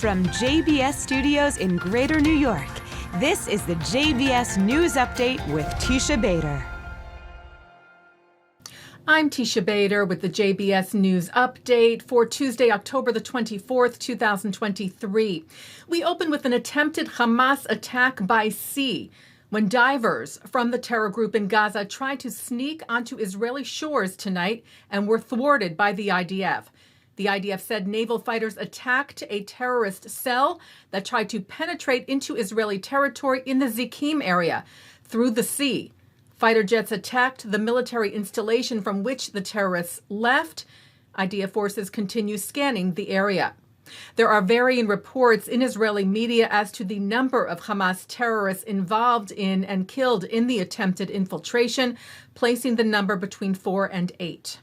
From JBS Studios in Greater New York, this is the JBS News Update with Teisha Bader. I'm Teisha Bader with the JBS News Update for Tuesday, October the 24th, 2023. We open with an attempted Hamas attack by sea when divers from the terror group in Gaza tried to sneak onto Israeli shores tonight and were thwarted by the IDF. The IDF said naval fighters attacked a terrorist cell that tried to penetrate into Israeli territory in the Zikim area through the sea. Fighter jets attacked the military installation from which the terrorists left. IDF forces continue scanning the area. There are varying reports in Israeli media as to the number of Hamas terrorists involved in and killed in the attempted infiltration, placing the number between 4 and 8.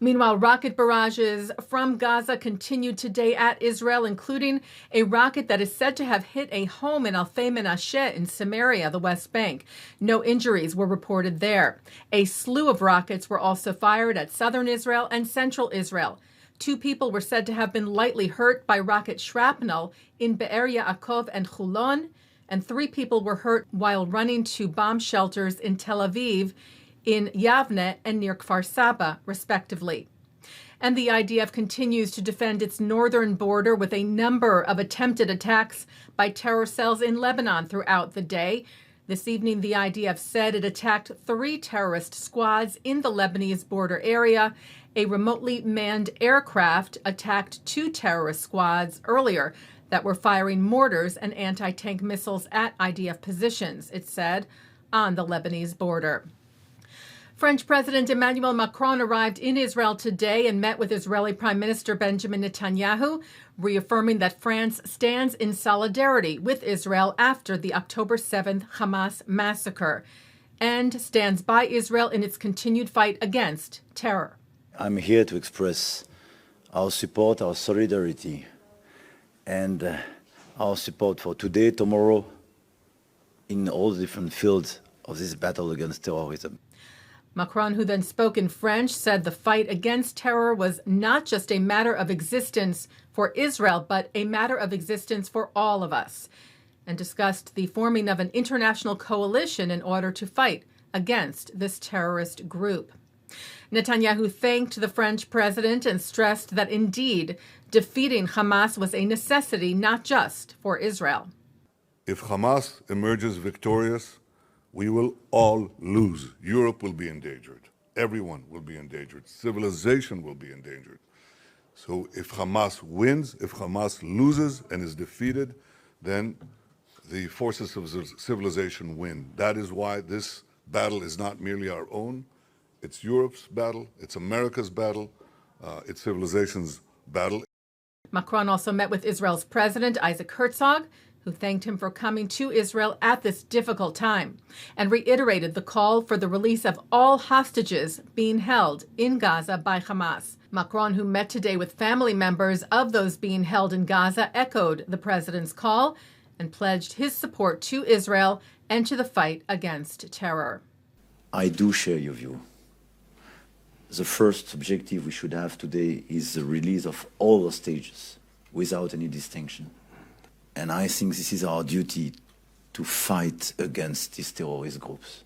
Meanwhile, rocket barrages from Gaza continued today at Israel, including a rocket that is said to have hit a home in Alfei Menashe in Samaria, the West Bank. No injuries were reported there. A slew of rockets were also fired at southern Israel and central Israel. 2 people were said to have been lightly hurt by rocket shrapnel in Be'er Yaakov and Chulon, and 3 people were hurt while running to bomb shelters in Tel Aviv, in Yavne and near Kfar Saba, respectively. And the IDF continues to defend its northern border with a number of attempted attacks by terror cells in Lebanon throughout the day. This evening, the IDF said it attacked 3 terrorist squads in the Lebanese border area. A remotely manned aircraft attacked 2 terrorist squads earlier that were firing mortars and anti-tank missiles at IDF positions, it said, on the Lebanese border. French President Emmanuel Macron arrived in Israel today and met with Israeli Prime Minister Benjamin Netanyahu, reaffirming that France stands in solidarity with Israel after the October 7th Hamas massacre and stands by Israel in its continued fight against terror. I'm here to express our support, our solidarity, and our support for today, tomorrow, in all the different fields of this battle against terrorism. Macron, who then spoke in French, said the fight against terror was not just a matter of existence for Israel, but a matter of existence for all of us, and discussed the forming of an international coalition in order to fight against this terrorist group. Netanyahu thanked the French president and stressed that indeed defeating Hamas was a necessity not just for Israel. If Hamas emerges victorious, we will all lose. Europe will be endangered. Everyone will be endangered. Civilization will be endangered. So if Hamas wins, if Hamas loses and is defeated, then the forces of civilization win. That is why this battle is not merely our own. It's Europe's battle. It's America's battle. It's civilization's battle. Macron also met with Israel's president, Isaac Herzog, who thanked him for coming to Israel at this difficult time and reiterated the call for the release of all hostages being held in Gaza by Hamas. Macron, who met today with family members of those being held in Gaza, echoed the president's call and pledged his support to Israel and to the fight against terror. I do share your view. The first objective we should have today is the release of all hostages without any distinction. And I think this is our duty to fight against these terrorist groups.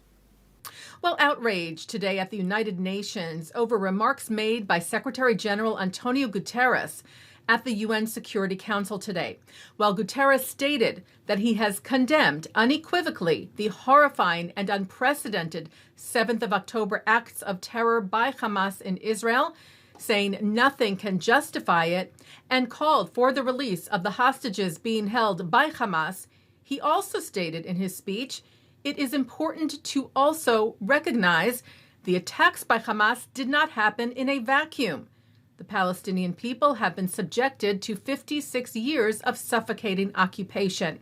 Well, outrage today at the United Nations over remarks made by Secretary General Antonio Guterres at the UN Security Council today. While Guterres stated that he has condemned unequivocally the horrifying and unprecedented 7th of October acts of terror by Hamas in Israel, saying nothing can justify it, and called for the release of the hostages being held by Hamas, he also stated in his speech, it is important to also recognize the attacks by Hamas did not happen in a vacuum. The Palestinian people have been subjected to 56 years of suffocating occupation.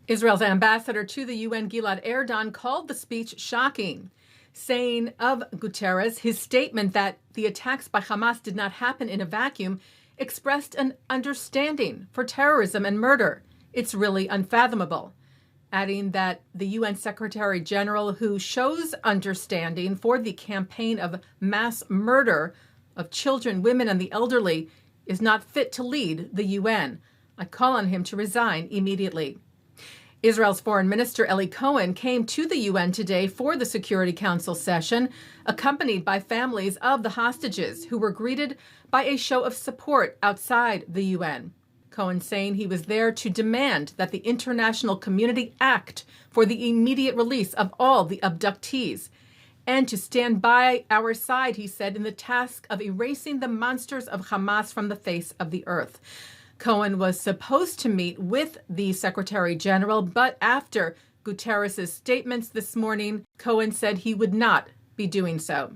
Israel's ambassador to the UN, Gilad Erdan, called the speech shocking, saying of Guterres, his statement that the attacks by Hamas did not happen in a vacuum expressed an understanding for terrorism and murder. It's really unfathomable. Adding that the UN Secretary General, who shows understanding for the campaign of mass murder of children, women, and the elderly, is not fit to lead the UN. I call on him to resign immediately. Israel's Foreign Minister Eli Cohen came to the UN today for the Security Council session, accompanied by families of the hostages who were greeted by a show of support outside the UN. Cohen saying he was there to demand that the international community act for the immediate release of all the abductees and to stand by our side, he said, in the task of erasing the monsters of Hamas from the face of the earth. Cohen was supposed to meet with the Secretary General, but after Guterres' statements this morning, Cohen said he would not be doing so.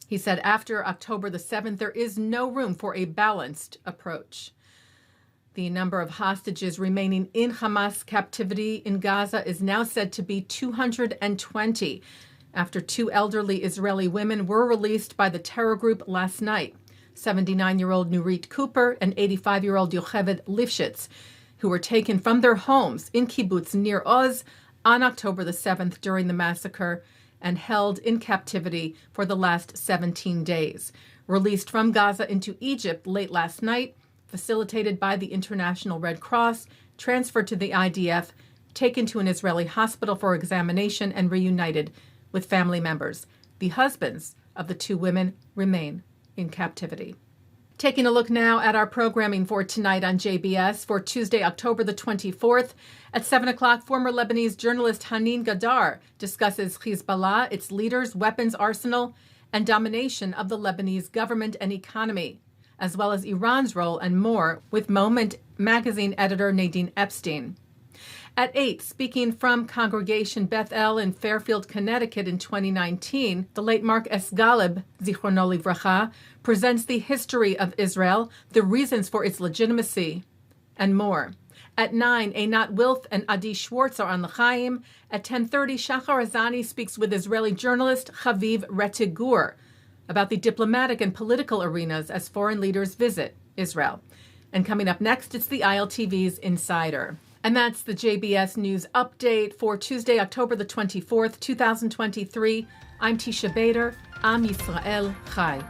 He said after October the 7th, there is no room for a balanced approach. The number of hostages remaining in Hamas captivity in Gaza is now said to be 220, after 2 elderly Israeli women were released by the terror group last night. 79-year-old Nurit Cooper and 85-year-old Yocheved Lifshitz, who were taken from their homes in kibbutz Nir Oz on October the 7th during the massacre and held in captivity for the last 17 days. Released from Gaza into Egypt late last night, facilitated by the International Red Cross, transferred to the IDF, taken to an Israeli hospital for examination, and reunited with family members. The husbands of the 2 women remain in captivity. Taking a look now at our programming for tonight on JBS for Tuesday, October the 24th. At 7 o'clock, former Lebanese journalist Hanin Ghaddar discusses Hezbollah, its leaders, weapons arsenal, and domination of the Lebanese government and economy, as well as Iran's role and more, with Moment magazine editor Nadine Epstein. At 8, speaking from Congregation Beth in Fairfield, Connecticut in 2019, the late Mark S. Golub, Zichrono Livracha, presents the history of Israel, the reasons for its legitimacy, and more. At 9, Einat Wilf and Adi Schwartz are on the Chaim. At 10:30, Shachar Azani speaks with Israeli journalist Chaviv Retigur about the diplomatic and political arenas as foreign leaders visit Israel. And coming up next, it's the ILTV's Insider. And that's the JBS News Update for Tuesday, October the 24th, 2023. I'm Teisha Bader. Am Yisrael Chai.